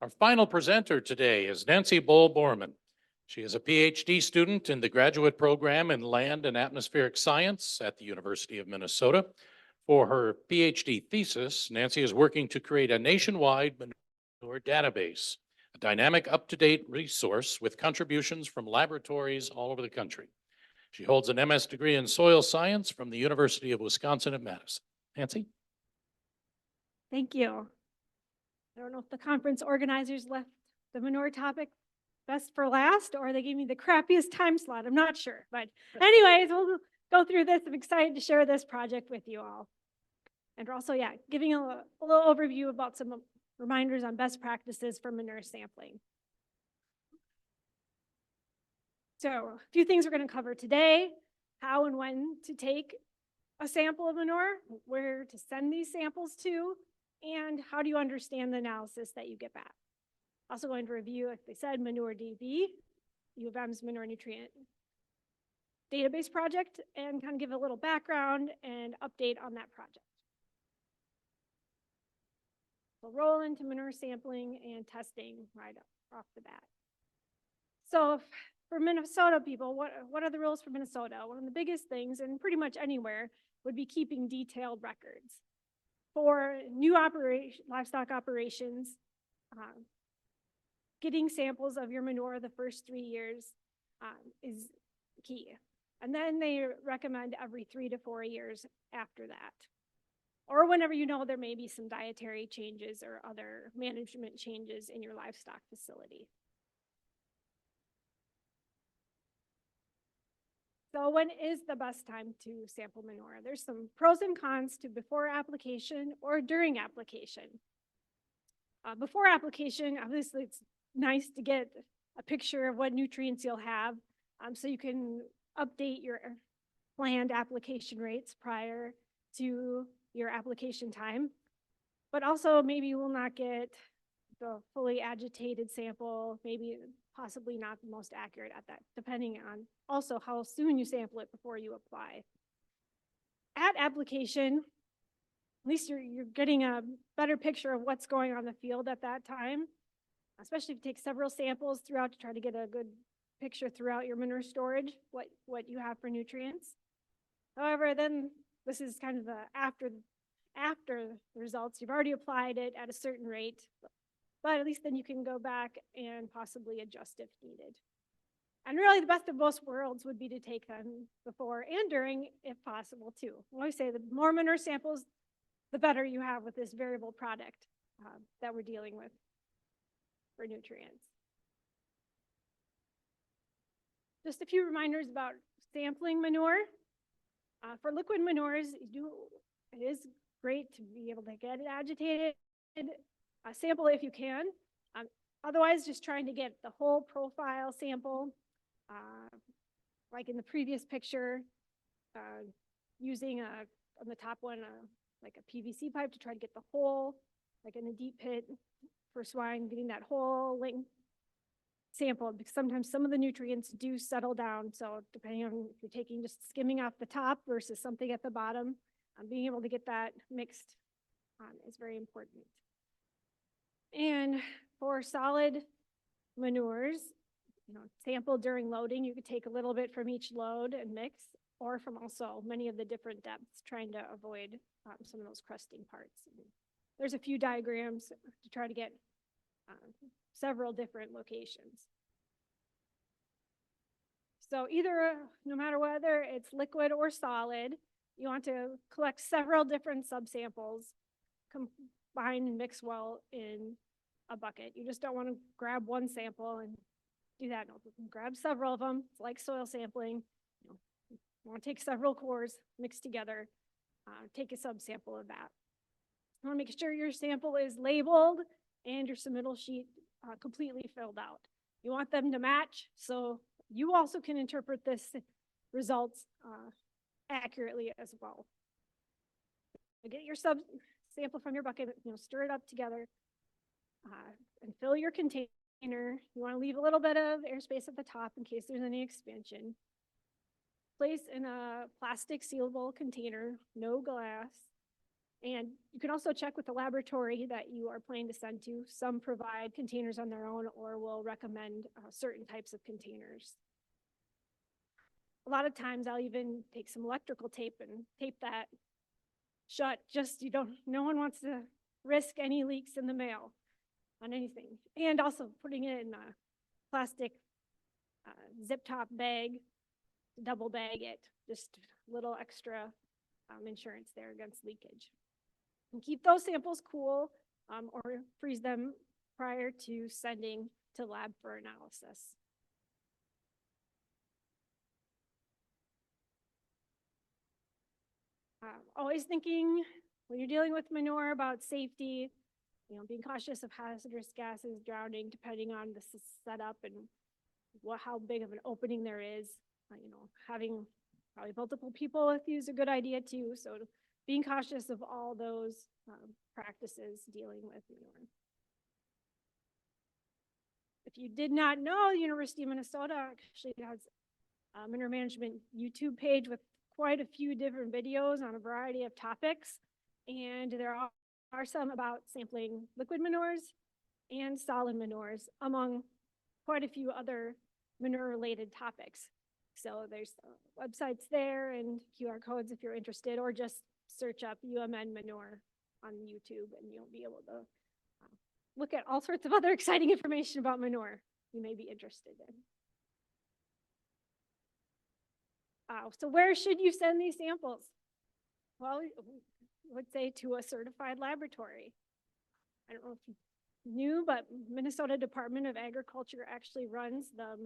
Our final presenter today is Nancy Bohl Bormann. She is a PhD student in the graduate program in Land and Atmospheric Science at the University of Minnesota. For her PhD thesis, Nancy is working to create a nationwide manure database, a dynamic, up-to-date resource with contributions from laboratories all over the country. She holds an MS degree in soil science from the University of Wisconsin at Madison. Nancy? Thank you. I don't know if the conference organizers left the manure topic best for last or they gave me the crappiest time slot. I'm not sure. But anyways, we'll go through this. I'm excited to share this project with you all. And also, giving a little overview about some reminders on best practices for manure sampling. So a few things we're going to cover today: how and when to take a sample of manure, where to send these samples to, and how do you understand the analysis that you get back. Also going to review, like they said, ManureDB, U of M's manure nutrient database project, and kind of give a little background and update on that project. We'll roll into manure sampling and testing right off the bat. So for Minnesota people, what are the rules for Minnesota? One of the biggest things, and pretty much anywhere, would be keeping detailed records. For new livestock operations, getting samples of your manure the first 3 years is key. And then they recommend every 3 to 4 years after that. Or whenever you know there may be some dietary changes or other management changes in your livestock facility. So when is the best time to sample manure? There's some pros and cons to before application or during application. Before application, obviously it's nice to get a picture of what nutrients you'll have so you can update your planned application rates prior to your application time. But also maybe you will not get the fully agitated sample, maybe possibly not the most accurate at that, depending on also how soon you sample it before you apply. At application, at least you're getting a better picture of what's going on in the field at that time, especially if you take several samples throughout to try to get a good picture throughout your manure storage, what you have for nutrients. However, then this is kind of the after the results. You've already applied it at a certain rate, but at least then you can go back and possibly adjust if needed. And really the best of both worlds would be to take them before and during if possible too. I always say the more manure samples, the better you have with this variable product that we're dealing with for nutrients. Just a few reminders about sampling manure. For liquid manures, it is great to be able to get it agitated. Sample if you can. Otherwise, just trying to get the whole profile sample, like in the previous picture, using on the top one, like a PVC pipe to try to get the whole, like in a deep pit for swine, getting that whole length sampled, because sometimes some of the nutrients do settle down. So depending on if you're taking just skimming off the top versus something at the bottom, being able to get that mixed is very important. And for solid manures, sample during loading, you could take a little bit from each load and mix, or from also many of the different depths, trying to avoid some of those crusting parts. And there's a few diagrams to try to get several different locations. So no matter whether it's liquid or solid, you want to collect several different subsamples, combine and mix well in a bucket. You just don't want to grab one sample and do that. No, grab several of them. It's like soil sampling. You want to take several cores, mix together, take a subsample of that. You want to make sure your sample is labeled and your submittal sheet completely filled out. You want them to match so you also can interpret this results accurately as well. Get your sample from your bucket, stir it up together and fill your container. You want to leave a little bit of airspace at the top in case there's any expansion. Place in a plastic sealable container, no glass. And you can also check with the laboratory that you are planning to send to. Some provide containers on their own or will recommend certain types of containers. A lot of times I'll even take some electrical tape and tape that shut. Just no one wants to risk any leaks in the mail on anything. And also putting it in a plastic zip top bag, double bag it, just a little extra insurance there against leakage. And keep those samples cool or freeze them prior to sending to lab for analysis. Always thinking when you're dealing with manure about safety, being cautious of hazardous gases, drowning, depending on the setup and how big of an opening there is. Having probably multiple people with you is a good idea too. So being cautious of all those practices dealing with manure. If you did not know, the University of Minnesota actually has a manure management YouTube page with quite a few different videos on a variety of topics. And there are some about sampling liquid manures and solid manures, among quite a few other manure-related topics. So there's websites there and QR codes if you're interested, or just search up UMN manure on YouTube and you'll be able to look at all sorts of other exciting information about manure you may be interested in. So where should you send these samples? Well, I would say to a certified laboratory. I don't know if you knew, but Minnesota Department of Agriculture actually runs the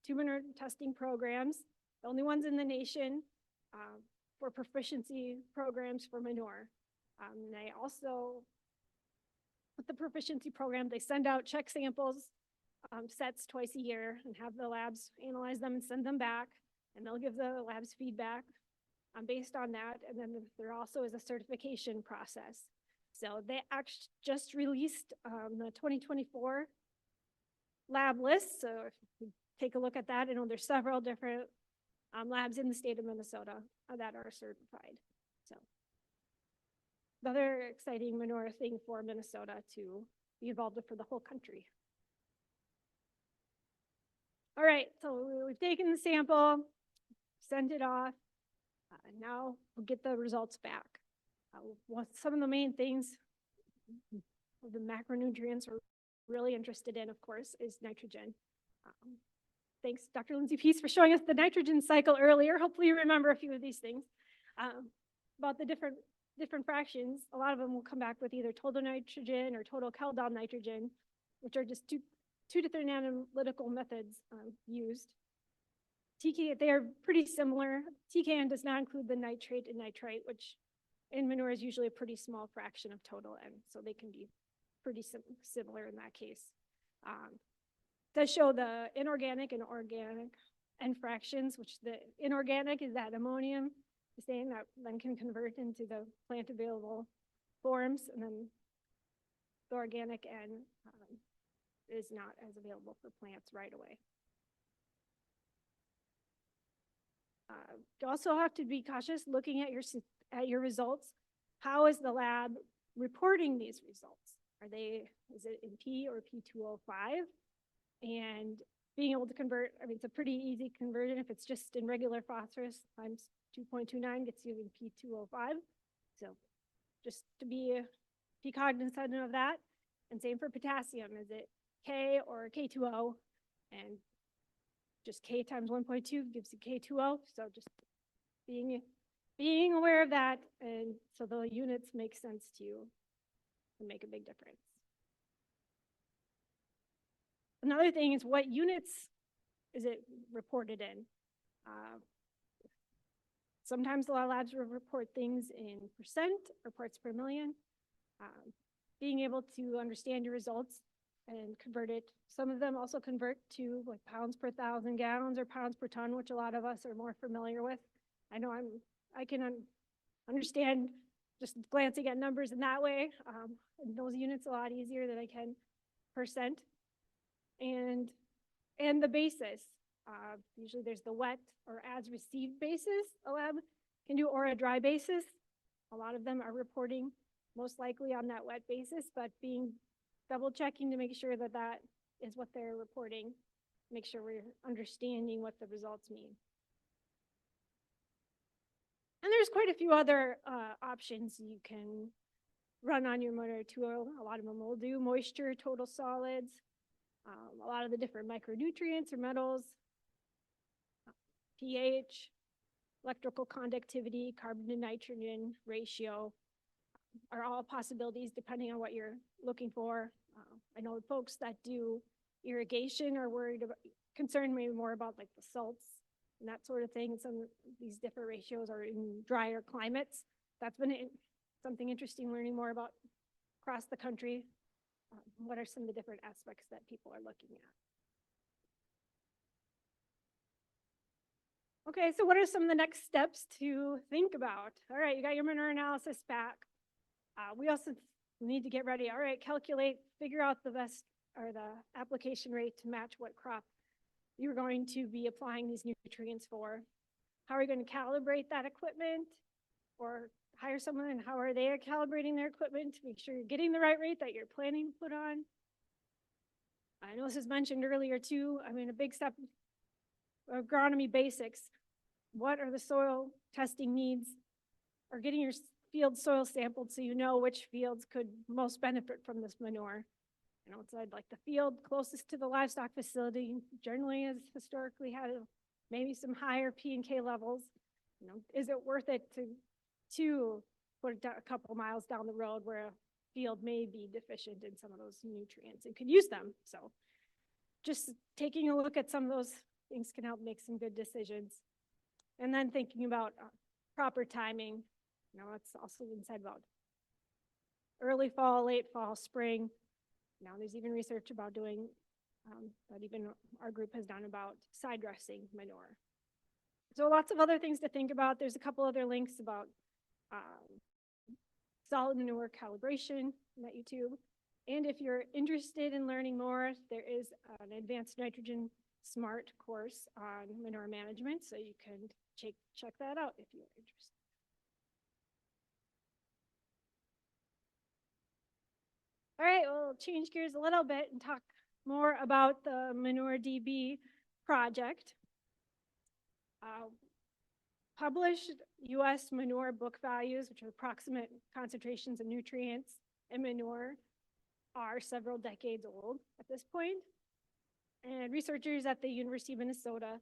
two manure testing programs, the only ones in the nation for proficiency programs for manure. They also, with the proficiency program, they send out check samples sets twice a year and have the labs analyze them and send them back, and they'll give the labs feedback based on that. And then there also is a certification process. So they actually just released the 2024 lab list. So if you take a look at that, there's several different labs in the state of Minnesota that are certified. So another exciting manure thing for Minnesota to be involved with for the whole country. All right, so we've taken the sample, sent it off. Now we'll get the results back. Some of the main things the macronutrients we're really interested in, of course, is nitrogen. Thanks, Dr. Lindsay Peace, for showing us the nitrogen cycle earlier. Hopefully you remember a few of these things. About the different fractions, a lot of them will come back with either total nitrogen or total Kjeldahl nitrogen, which are just two different analytical methods used. They are pretty similar. TKN does not include the nitrate and nitrite, which in manure is usually a pretty small fraction of total N, so they can be pretty similar in that case. Does show the inorganic and organic N fractions, which the inorganic is that ammonium, saying that then can convert into the plant available forms, and then the organic N is not as available for plants right away. You also have to be cautious looking at your results. How is the lab reporting these results? Is it in P or P2O5? And being able to convert, it's a pretty easy conversion. If it's just in regular phosphorus times 2.29 gets you in P2O5. So just to be cognizant of that. And same for potassium. Is it K or K2O? And just K times 1.2 gives you K2O. So just being aware of that, and so the units make sense to you and make a big difference. Another thing is, what units is it reported in? Sometimes a lot of labs will report things in percent or parts per million. Being able to understand your results and convert it. Some of them also convert to like pounds per 1,000 gallons or pounds per ton, which a lot of us are more familiar with. I know I can understand just glancing at numbers in that way. Those units a lot easier than I can percent. And the basis. Usually there's the wet or as received basis a lab can do, or a dry basis. A lot of them are reporting most likely on that wet basis, but double checking to make sure that that is what they're reporting. Make sure we're understanding what the results mean. And there's quite a few other options you can run on your manure tool. A lot of them will do moisture, total solids, a lot of the different micronutrients or metals, pH, electrical conductivity, carbon to nitrogen ratio are all possibilities depending on what you're looking for. I know folks that do irrigation are concerned maybe more about like the salts and that sort of thing. Some of these different ratios are in drier climates. That's been something interesting learning more about across the country. What are some of the different aspects that people are looking at? Okay, so what are some of the next steps to think about? All right, you got your manure analysis back. We also need to get ready. All right, figure out the best or the application rate to match what crop you're going to be applying these nutrients for. How are you going to calibrate that equipment or hire someone, and how are they calibrating their equipment to make sure you're getting the right rate that you're planning to put on? I know this was mentioned earlier too. I mean, a big step, agronomy basics. What are the soil testing needs, or getting your field soil sampled so you know which fields could most benefit from this manure. You know, it's like the field closest to the livestock facility generally has historically had maybe some higher P and K levels. You know, is it worth it to put it a couple miles down the road where a field may be deficient in some of those nutrients and could use them? So just taking a look at some of those things can help make some good decisions. And then thinking about proper timing. You know, it's also been said about early fall, late fall, spring. Now there's even research about doing, that even our group has done about side dressing manure. So lots of other things to think about. There's a couple other links about solid manure calibration on that YouTube. And if you're interested in learning more, there is an advanced nitrogen smart course on manure management, so you can check that out if you're interested. All right, we'll change gears a little bit and talk more about the ManureDB project. Published U.S. manure book values, which are approximate concentrations of nutrients in manure, are several decades old at this point. And researchers at the University of Minnesota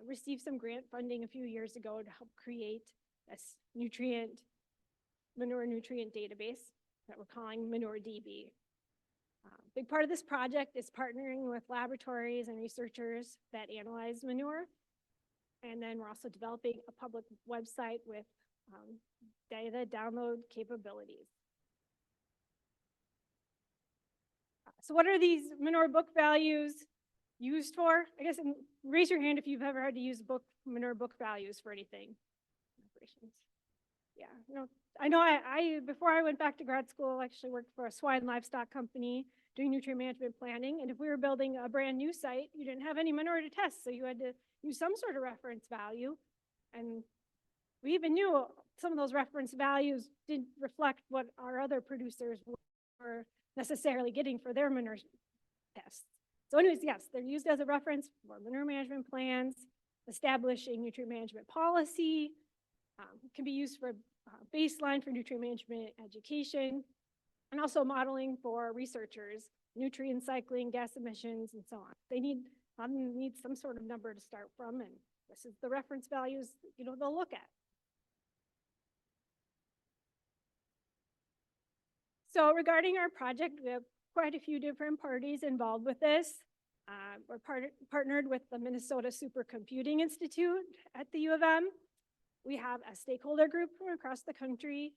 received some grant funding a few years ago to help create this manure nutrient database that we're calling ManureDB. Big part of this project is partnering with laboratories and researchers that analyze manure. And then we're also developing a public website with data download capabilities. So what are these manure book values used for? I guess raise your hand if you've ever had to use manure book values for anything. Operations. Yeah, you know, I know I before I went back to grad school, I actually worked for a swine livestock company doing nutrient management planning. And if we were building a brand new site, you didn't have any manure to test, so you had to use some sort of reference value. And we even knew some of those reference values didn't reflect what our other producers were necessarily getting for their manure tests. So anyways, yes, they're used as a reference for manure management plans, establishing nutrient management policy, can be used for baseline for nutrient management education, and also modeling for researchers, nutrient cycling, gas emissions, and so on. They need some sort of number to start from, and this is the reference values, you know, they'll look at. So regarding our project, we have quite a few different parties involved with this. We're partnered with the Minnesota Supercomputing Institute at the U of M. We have a stakeholder group from across the country.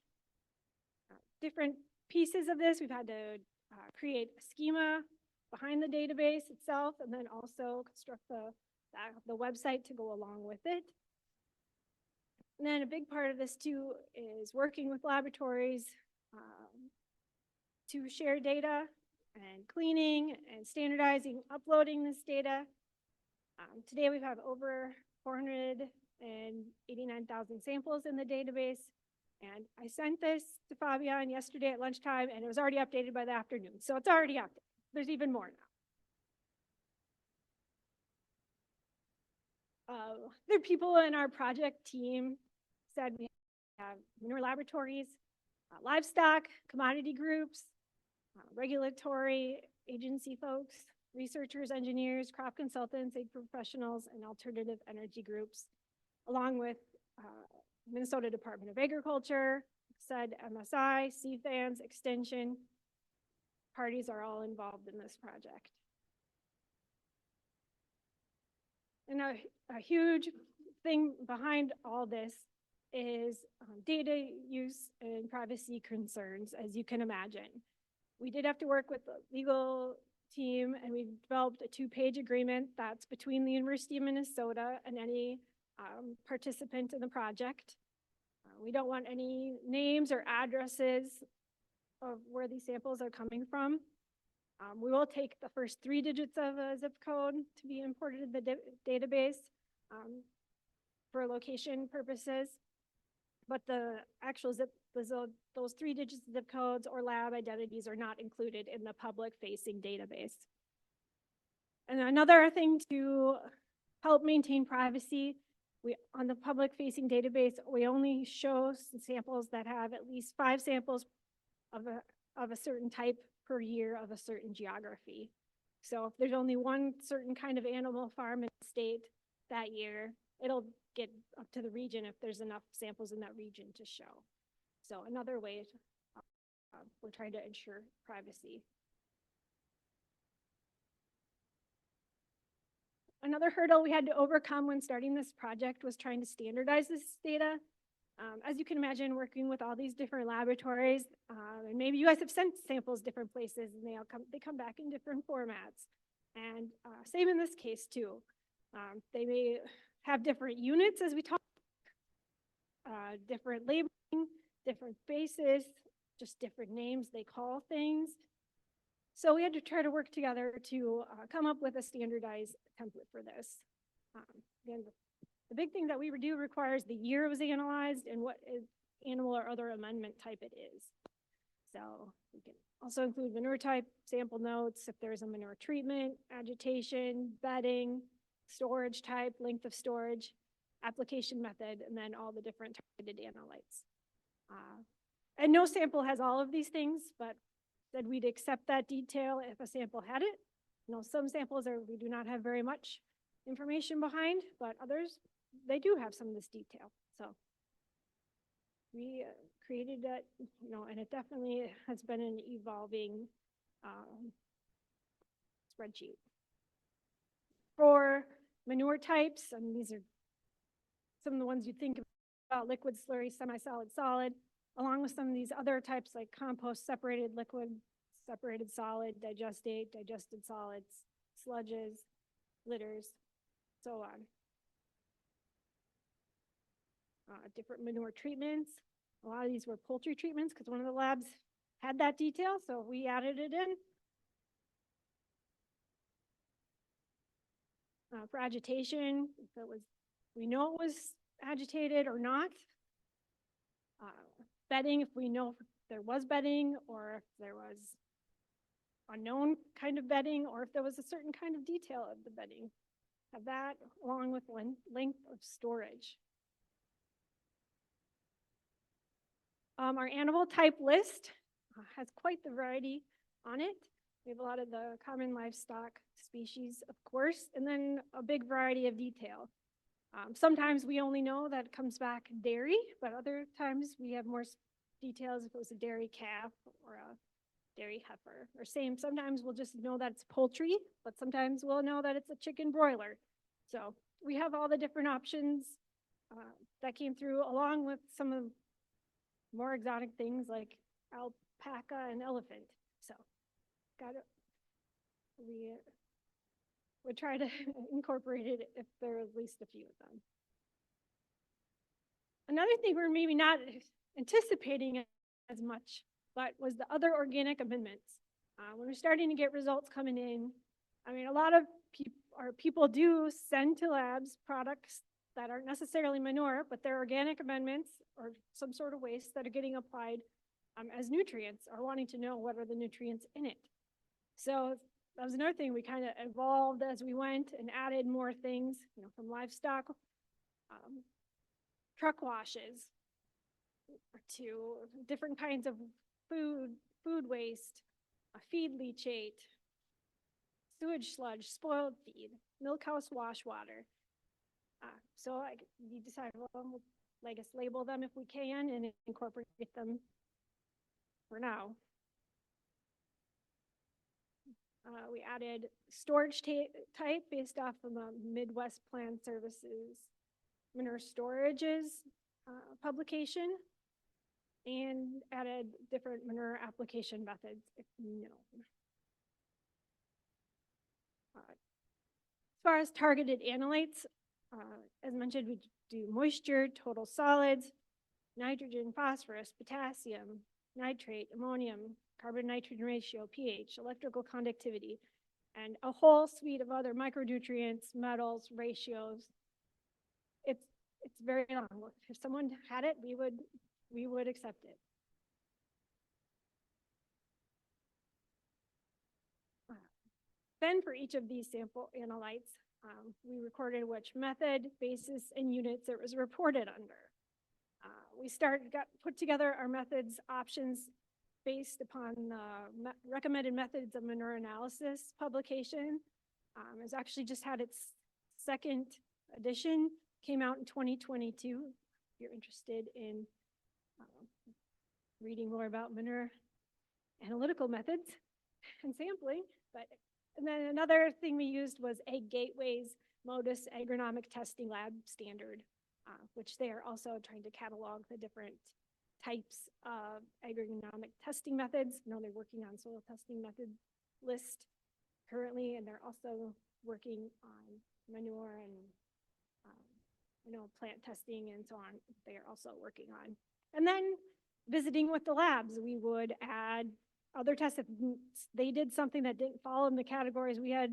Different pieces of this, we've had to create a schema behind the database itself, and then also construct the website to go along with it. And then a big part of this too is working with laboratories to share data and cleaning and standardizing, uploading this data. Today we have over 489,000 samples in the database. And I sent this to Fabian yesterday at lunchtime, and it was already updated by the afternoon. So it's already up. There's even more now. There are people in our project team said we have manure laboratories, livestock, commodity groups, regulatory agency folks, researchers, engineers, crop consultants, ag professionals, and alternative energy groups, along with Minnesota Department of Agriculture, said MSI, CFANS, Extension. Parties are all involved in this project. And a huge thing behind all this is data use and privacy concerns, as you can imagine. We did have to work with the legal team, and we developed a 2-page agreement that's between the University of Minnesota and any participant in the project. We don't want any names or addresses of where these samples are coming from. We will take the first 3 digits of a zip code to be imported in the database for location purposes, but the actual those 3 digits of zip codes or lab identities are not included in the public-facing database. And another thing to help maintain privacy, on the public-facing database, we only show samples that have at least 5 samples of a certain type per year of a certain geography. So if there's only one certain kind of animal farm in the state that year, it'll get up to the region if there's enough samples in that region to show. So another way we're trying to ensure privacy. Another hurdle we had to overcome when starting this project was trying to standardize this data. As you can imagine, working with all these different laboratories, and maybe you guys have sent samples different places, and they come back in different formats. And same in this case too. They may have different units as we talk, different labeling, different bases, just different names they call things. So we had to try to work together to come up with a standardized template for this. Again, the big thing that we do requires the year it was analyzed and what animal or other amendment type it is. So we can also include manure type, sample notes, if there's a manure treatment, agitation, bedding, storage type, length of storage, application method, and then all the different targeted analytes. And no sample has all of these things, but said we'd accept that detail if a sample had it. You know, some samples we do not have very much information behind, but others, they do have some of this detail. So we created that, you know, and it definitely has been an evolving spreadsheet. For manure types, and these are some of the ones you think about: liquid, slurry, semi-solid, solid, along with some of these other types like compost, separated liquid, separated solid, digestate, digested solids, sludges, litters, so on. Different manure treatments. A lot of these were poultry treatments because one of the labs had that detail, so we added it in. For agitation, if it was, we know it was agitated or not. Bedding, if we know if there was bedding or if there was unknown kind of bedding or if there was a certain kind of detail of the bedding. Have that along with length of storage. Our animal type list has quite the variety on it. We have a lot of the common livestock species, of course, and then a big variety of detail. Sometimes we only know that it comes back dairy, but other times we have more details if it was a dairy calf or a dairy heifer. Or sometimes we'll just know that it's poultry, but sometimes we'll know that it's a chicken broiler. So we have all the different options that came through, along with some of the more exotic things like alpaca and elephant. So we would try to incorporate it if there are at least a few of them. Another thing we're maybe not anticipating as much, but was the other organic amendments. When we're starting to get results coming in, I mean, a lot of people do send to labs products that aren't necessarily manure, but they're organic amendments or some sort of waste that are getting applied as nutrients, or wanting to know what are the nutrients in it. So that was another thing. We kind of evolved as we went and added more things, from livestock, truck washes, to different kinds of food waste, feed leachate, sewage sludge, spoiled feed, milk house wash water. So we decided, well, we'll, I guess, label them if we can and incorporate them for now. We added storage type based off of the Midwest Plant Services manure storages publication, and added different manure application methods if known. As far as targeted analytes, as mentioned, we do moisture, total solids, nitrogen, phosphorus, potassium, nitrate, ammonium, carbon-nitrogen ratio, pH, electrical conductivity, and a whole suite of other micronutrients, metals, ratios. It's very long. If someone had it, we would accept it. Then for each of these sample analytes, we recorded which method, basis, and units it was reported under. We put together our methods options based upon the recommended methods of manure analysis publication. It's actually just had its second edition, came out in 2022. If you're interested in reading more about manure analytical methods and sampling. And then another thing we used was Ag Gateway's Modus Agronomic Testing Lab standard, which they are also trying to catalog the different types of agronomic testing methods. I know they're working on soil testing method list currently, and they're also working on manure and plant testing and so on. They are also working on. And then visiting with the labs, we would add other tests. If they did something that didn't fall in the categories we had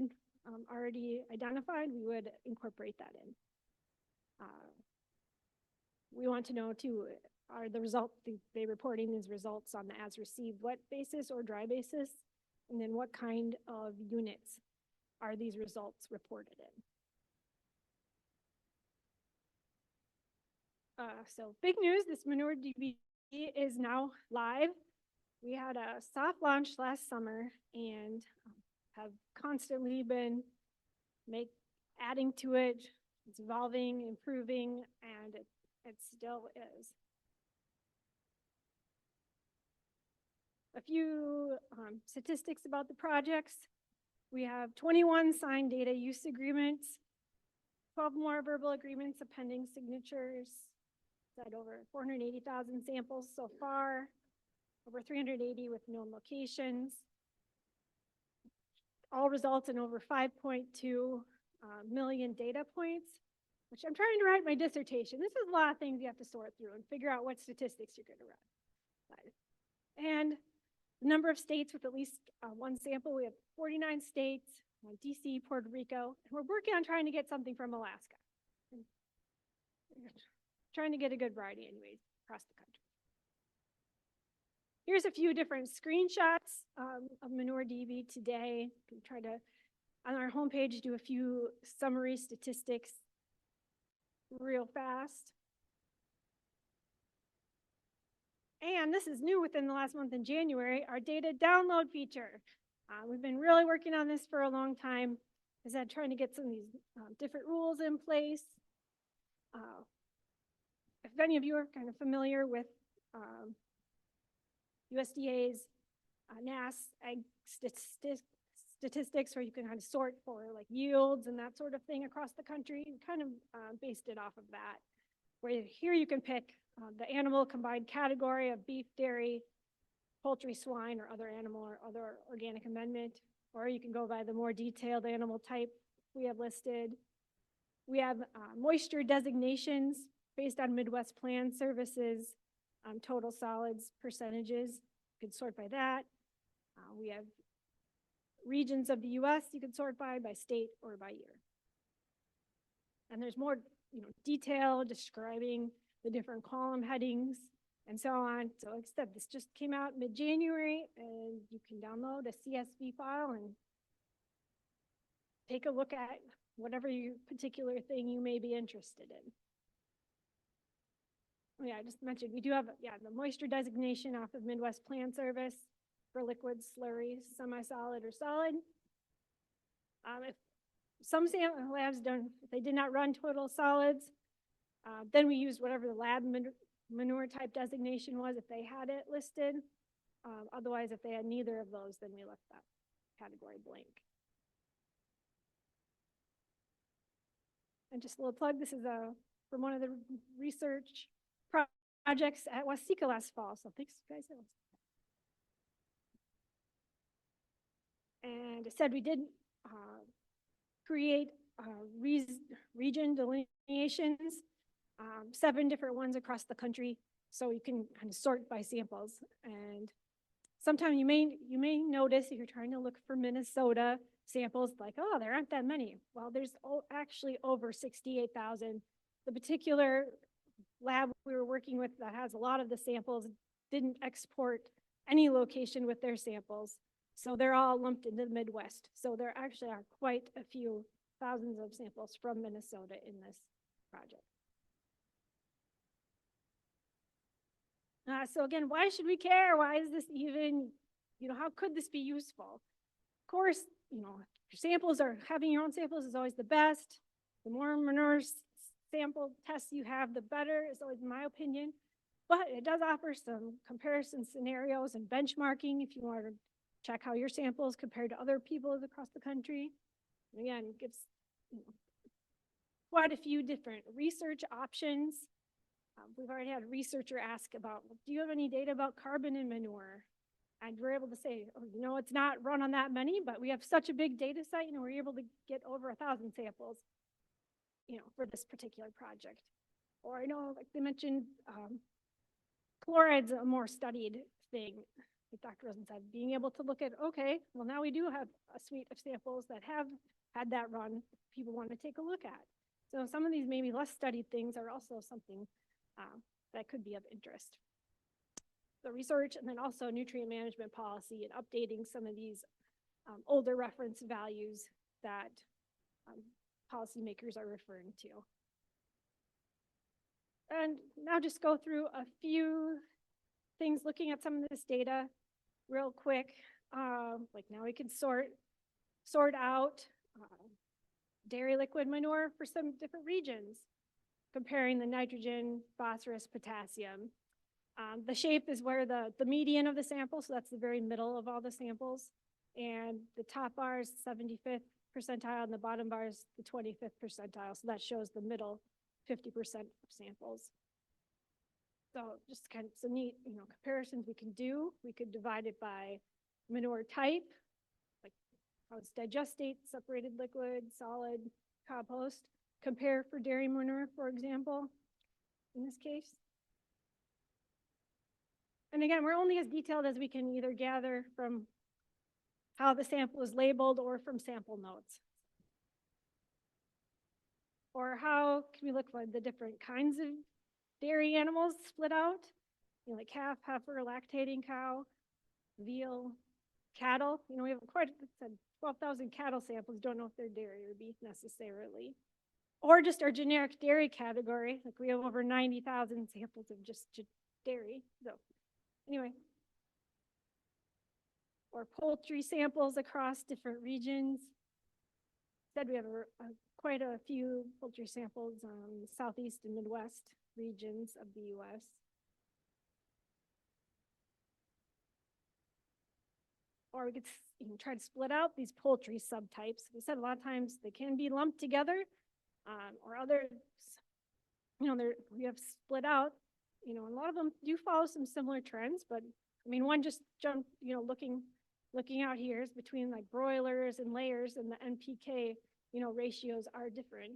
already identified, we would incorporate that in. We want to know too, are the results they reporting these results on the as received wet basis or dry basis? And then what kind of units are these results reported in? So big news, this ManureDB is now live. We had a soft launch last summer and have constantly been adding to it. It's evolving, improving, and it still is. A few statistics about the projects. We have 21 signed data use agreements, 12 more verbal agreements of pending signatures, at over 480,000 samples so far, over 380 with known locations. All results in over 5.2 million data points, which I'm trying to write my dissertation. This is a lot of things you have to sort through and figure out what statistics you're going to run. And the number of states with at least one sample, we have 49 states, DC, Puerto Rico, and we're working on trying to get something from Alaska. Trying to get a good variety anyways across the country. Here's a few different screenshots of ManureDB today. We can try to, on our homepage, do a few summary statistics real fast. And this is new within the last month in January, our data download feature. We've been really working on this for a long time. Is that trying to get some of these different rules in place. If any of you are kind of familiar with USDA's NAS ag statistics, where you can kind of sort for like yields and that sort of thing across the country, kind of based it off of that. Where here you can pick the animal combined category of beef, dairy, poultry, swine, or other animal or other organic amendment, or you can go by the more detailed animal type we have listed. We have moisture designations based on Midwest Plan Services, total solids percentages. You can sort by that. We have regions of the US you can sort by state or by year. And there's more detail describing the different column headings and so on. So like I said, this just came out mid-January, and you can download a CSV file and take a look at whatever your particular thing you may be interested in. Oh, yeah, I just mentioned we do have the moisture designation off of Midwest Plant Service for liquids, slurries, semi-solid, or solid. If some labs don't, if they did not run total solids, then we used whatever the lab manure type designation was if they had it listed. Otherwise, if they had neither of those, then we left that category blank. And just a little plug, this is from one of the research projects at Waseca last fall. So thanks, guys. And it said we did create region delineations, 7 different ones across the country, so you can kind of sort by samples. And sometimes you may notice if you're trying to look for Minnesota samples, like, oh, there aren't that many. Well, there's actually over 68,000. The particular lab we were working with that has a lot of the samples didn't export any location with their samples. So they're all lumped into the Midwest. So there actually are quite a few thousands of samples from Minnesota in this project. So again, why should we care? Why is this even, how could this be useful? Of course, your samples having your own samples is always the best. The more manure sample tests you have, the better, is always my opinion. But it does offer some comparison scenarios and benchmarking if you want to check how your samples compared to other people's across the country. And again, it gives quite a few different research options. We've already had a researcher ask about, do you have any data about carbon in manure? And we're able to say, oh, it's not run on that many, but we have such a big data set, we're able to get over 1,000 samples, for this particular project. Or I know, like they mentioned, chloride's a more studied thing. Like Dr. Rosen said, being able to look at, okay, well, now we do have a suite of samples that have had that run people want to take a look at. So some of these maybe less studied things are also something that could be of interest. The research, and then also nutrient management policy and updating some of these older reference values that policymakers are referring to. And now just go through a few things looking at some of this data real quick. Like now we can sort out dairy liquid manure for some different regions, comparing the nitrogen, phosphorus, potassium. The shape is where the median of the sample, so that's the very middle of all the samples. And the top bar is 75th percentile and the bottom bar is the 25th percentile. So that shows the middle 50% of samples. So just kind of some neat, comparisons we can do. We could divide it by manure type, like how it's digestate, separated liquid, solid, compost. Compare for dairy manure, for example, in this case. And again, we're only as detailed as we can either gather from how the sample is labeled or from sample notes. Or how can we look for the different kinds of dairy animals split out? Like calf, heifer, lactating cow, veal, cattle. We have quite 12,000 cattle samples. Don't know if they're dairy or beef necessarily. Or just our generic dairy category. Like we have over 90,000 samples of just dairy. So anyway. Or poultry samples across different regions. Instead, we have quite a few poultry samples on the Southeast and Midwest regions of the U.S. Or we could try to split out these poultry subtypes. We said a lot of times they can be lumped together, or others, we have split out. A lot of them do follow some similar trends, but one just jumped, looking out here is between like broilers and layers, and the NPK, ratios are different,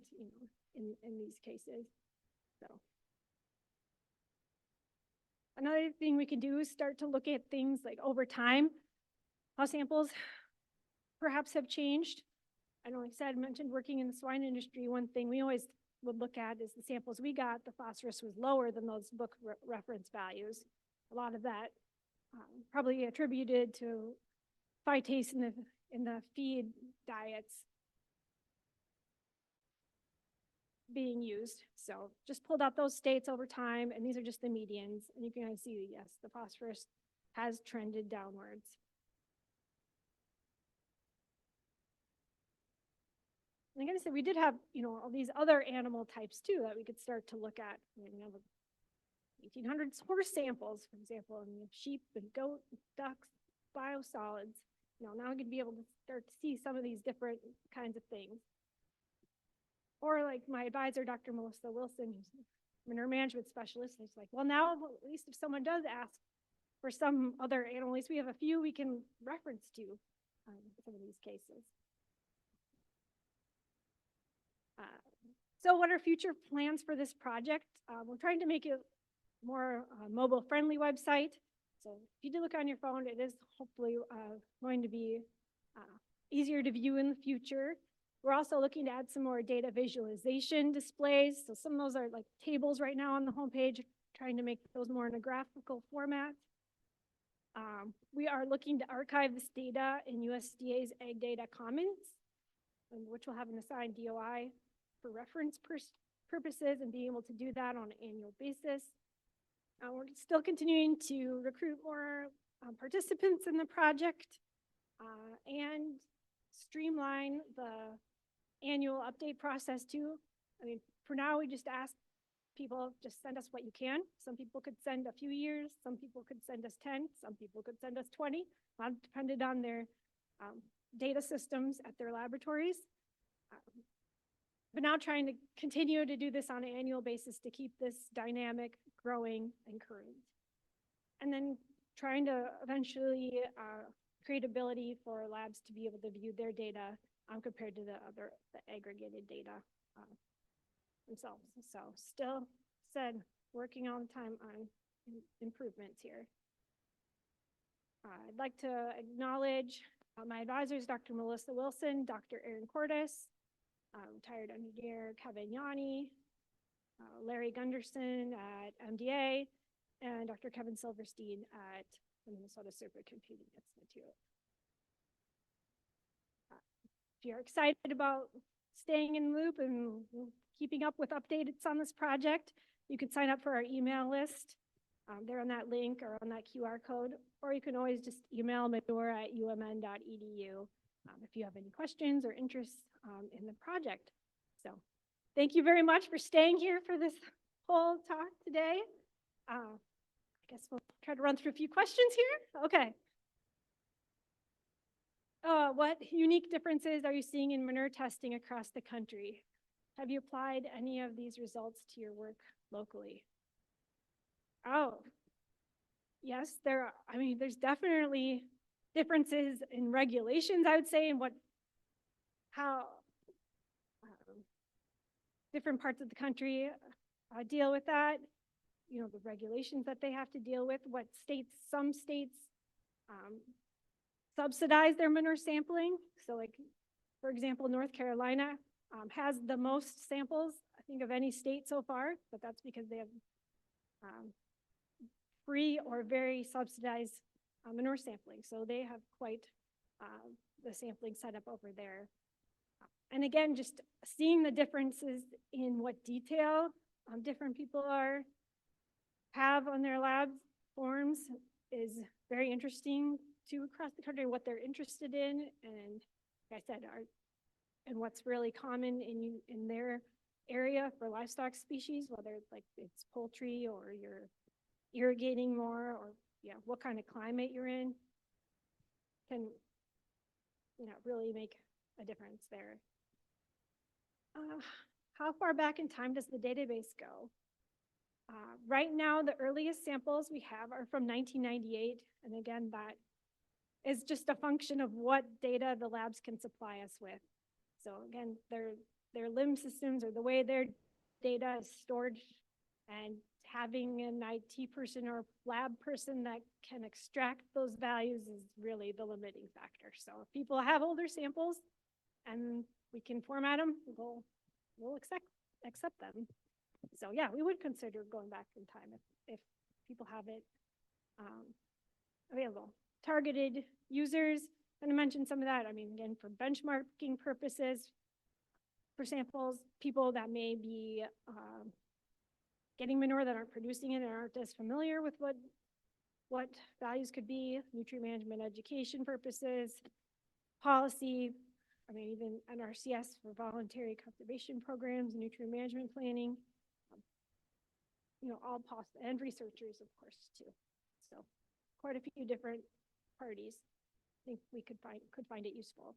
in these cases. So another thing we can do is start to look at things like over time, how samples perhaps have changed. I know, like I said, mentioned working in the swine industry. One thing we always would look at is the samples we got, the phosphorus was lower than those book reference values. A lot of that probably attributed to phytase in the feed diets being used. So just pulled out those states over time, and these are just the medians. And you can see, yes, the phosphorus has trended downwards. And like I said, we did have, all these other animal types too that we could start to look at. We have 1800s horse samples, for example, and sheep and goat, ducks, biosolids. Now we could be able to start to see some of these different kinds of things. Or like my advisor, Dr. Melissa Wilson, who's a manure management specialist, is like, well, now at least if someone does ask for some other animal, at least we have a few we can reference to some of these cases. So what are future plans for this project? We're trying to make it more mobile-friendly website. So if you do look on your phone, it is hopefully going to be easier to view in the future. We're also looking to add some more data visualization displays. So some of those are like tables right now on the homepage, trying to make those more in a graphical format. We are looking to archive this data in USDA's Ag Data Commons, which will have an assigned DOI for reference purposes and being able to do that on an annual basis. We're still continuing to recruit more participants in the project and streamline the annual update process too. I mean, for now, we just ask people, just send us what you can. Some people could send a few years, some people could send us 10, some people could send us 20. A lot depended on their data systems at their laboratories. But now trying to continue to do this on an annual basis to keep this dynamic, growing, and current. And then trying to eventually create ability for labs to be able to view their data compared to the aggregated data themselves. So still said, working all the time on improvements here. I'd like to acknowledge my advisors, Dr. Melissa Wilson, Dr. Aaron Cordes, retired engineer Kevin Yanni, Larry Gunderson at MDA, and Dr. Kevin Silverstein at the Minnesota Supercomputing Institute. If you're excited about staying in the loop and keeping up with updates on this project, you can sign up for our email list. There on that link or on that QR code, or you can always just email manure@umn.edu if you have any questions or interests in the project. So thank you very much for staying here for this whole talk today. I guess we'll try to run through a few questions here. Okay. What unique differences are you seeing in manure testing across the country? Have you applied any of these results to your work locally? Oh, yes, there's definitely differences in regulations, I would say, and how different parts of the country deal with that. The regulations that they have to deal with, some states subsidize their manure sampling. So like, for example, North Carolina has the most samples, I think, of any state so far, but that's because they have free or very subsidized manure sampling. So they have quite the sampling set up over there. And again, just seeing the differences in what detail different people have on their lab forms is very interesting to across the country, what they're interested in, and like I said, and what's really common in their area for livestock species, whether it's poultry or you're irrigating more, or what kind of climate you're in, can really make a difference there. How far back in time does the database go? Right now, the earliest samples we have are from 1998, and again, that is just a function of what data the labs can supply us with. So again, their limb systems, or the way their data is stored, and having an IT person or lab person that can extract those values is really the limiting factor. So if people have older samples and we can format them, we'll accept accept them. So yeah, we would consider going back in time if people have it available. Targeted users, I'm going to mention some of that. I mean, again, for benchmarking purposes, for samples, people that may be getting manure that aren't producing it and aren't as familiar with what values could be, nutrient management education purposes, policy, I mean, even NRCS for voluntary conservation programs, nutrient management planning, all possible, and researchers, of course, too. So quite a few different parties I think we could find it useful.